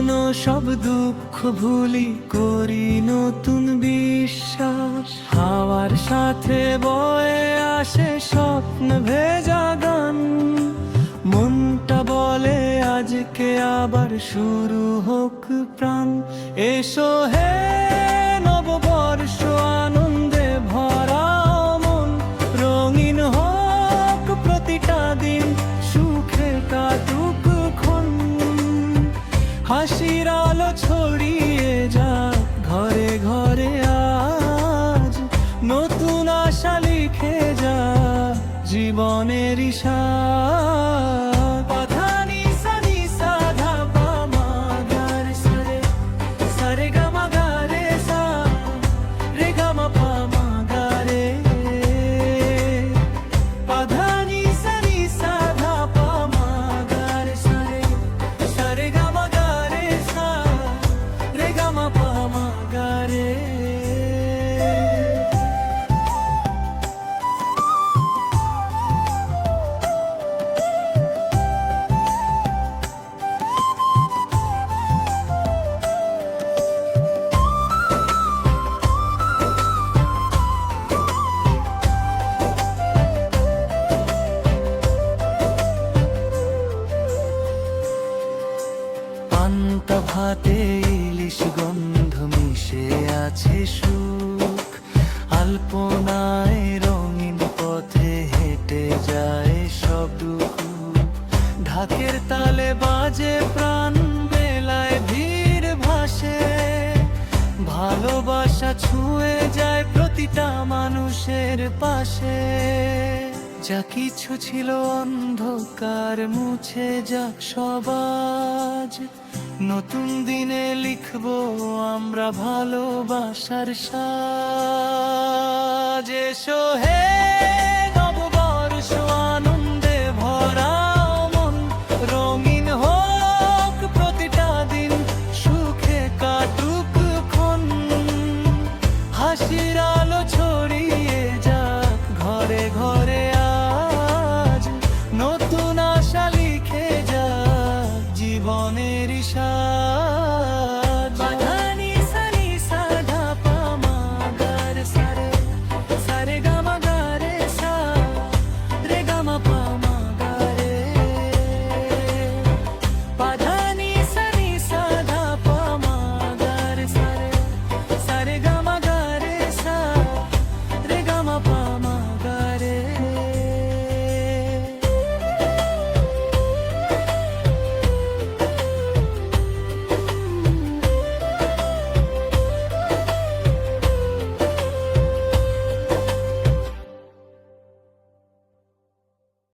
পুরনো সব দুঃখ ভুলি, করি নতুন বিশ্বাস। হাওয়ার সাথে বয়ে আসে স্বপ্ন ভেজা গান, মনটা বলে আজকে আবার শুরু হোক প্রাণ। এসো হে নববর্ষ, আনন্দে ভরা মন, রঙিন হোক প্রতিটা দিন, সুখে কাটুক ক্ষণ। হাসির আলো ছড়িয়ে যাক ঘরে ঘরে আজ, নতুন আশা লিখে যা জীবনের ইশারা। পাধানি সানি সাধা পামা গারে সারে, সারে গামা গারে সা, রে গামা পামা গারে। পাধানি সানি সাধা পামা গারে সারে, সারে গামা গারে সা, রে গামা পামা গারে। পান্তা ভাতে ইলিশ গন্ধ মিশে আছে সুখ, আলপনায় রঙিন পথে হেঁটে যায় সব দুঃখ। ঢাকের তালে বাজে প্রাণ, মেলায় ভিড় ভাসে, ভালোবাসা ছুঁয়ে যায় প্রতিটা মানুষের পাশে। যা কিছু ছিল অন্ধকার মুছে যাক সব আজ, নতুন দিনে লিখবো আমরা ভালোবাসার সাজ। এসো হে নববর্ষ, আনন্দে ভরা মন, রঙিন হোক প্রতিটা দিন, সুখে কাটুক ক্ষণ। হাসির আলো ছড়িয়ে যাক ঘরে ঘরে আজ, নতুন আশা লিখে যাক জীবনের ইশারা।